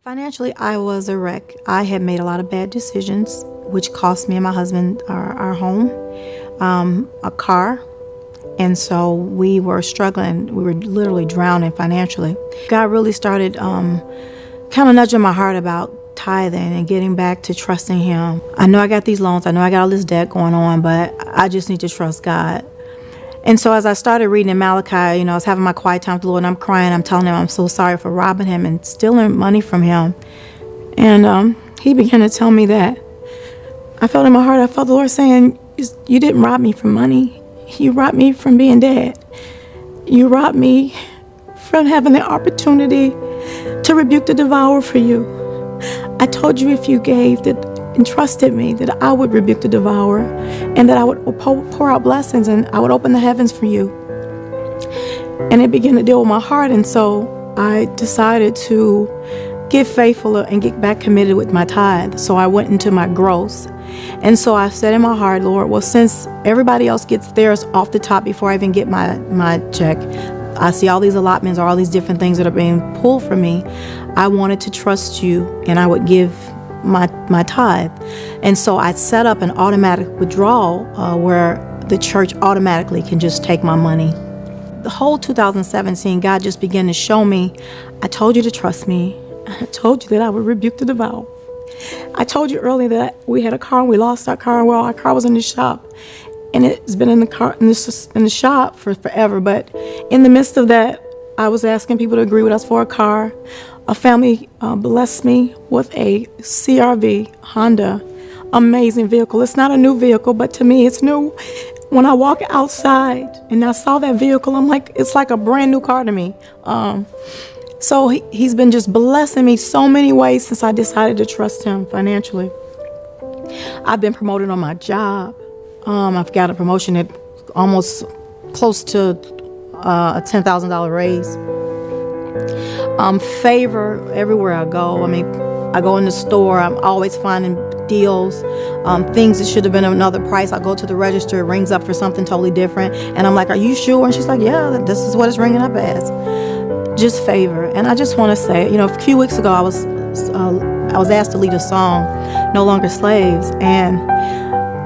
Financially, I was a wreck. I had made a lot of bad decisions, which cost me and my husband our home, a car. And so we were struggling. We were literally drowning financially. God really started kind of nudging my heart about tithing and getting back to trusting Him. I know I got these loans. I know I got all this debt going on, but I just need to trust God. And so as I started reading in Malachi, I was having my quiet time with the Lord, and I'm crying. I'm telling Him I'm so sorry for robbing Him and stealing money from Him. And He began to tell me that. I felt in my heart, I felt the Lord saying, you didn't rob me from money. You robbed me from being dead. You robbed me from having the opportunity to rebuke the devourer for you. I told you if you gave and trusted me that I would rebuke the devourer and that I would pour out blessings and I would open the heavens for you. And it began to deal with my heart, and so I decided to get faithful and get back committed with my tithe. So I went into my gross. And so I said in my heart, Lord, well, since everybody else gets theirs off the top before I even get my check, I see all these allotments or all these different things that are being pulled from me. I wanted to trust you, and I would give my tithe. And so I set up an automatic withdrawal where the church automatically can just take my money. The whole 2017, God just began to show me, I told you to trust me. I told you that I would rebuke the devourer. I told you earlier that we had a car and we lost our car. Well, our car was in the shop, and it's been in the shop for forever. But in the midst of that, I was asking people to agree with us for a car. A family blessed me with a CRV Honda, amazing vehicle. It's not a new vehicle, but to me, it's new. When I walk outside and I saw that vehicle, I'm like, it's like a brand new car to me. So he's been just blessing me so many ways since I decided to trust Him financially. I've been promoted on my job. I've got a promotion at almost close to a $10,000 raise. Favor everywhere I go. I mean, I go in the store, I'm always finding deals, things that should have been another price. I go to the register, it rings up for something totally different. And I'm like, are you sure? And she's like, yeah, this is what it's ringing up as. Just favor. And I just want to say, a few weeks ago, I was asked to lead a song, No Longer Slaves. And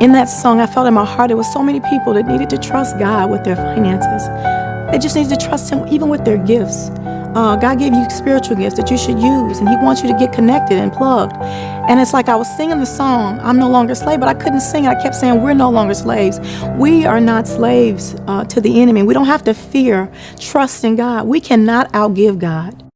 in that song, I felt in my heart, there was so many people that needed to trust God with their finances. They just needed to trust Him even with their gifts. God gave you spiritual gifts that you should use, and He wants you to get connected and plugged. And it's like I was singing the song, I'm no longer a slave, but I couldn't sing it. I kept saying, we're no longer slaves. We are not slaves to the enemy. We don't have to fear. Trust in God. We cannot outgive God.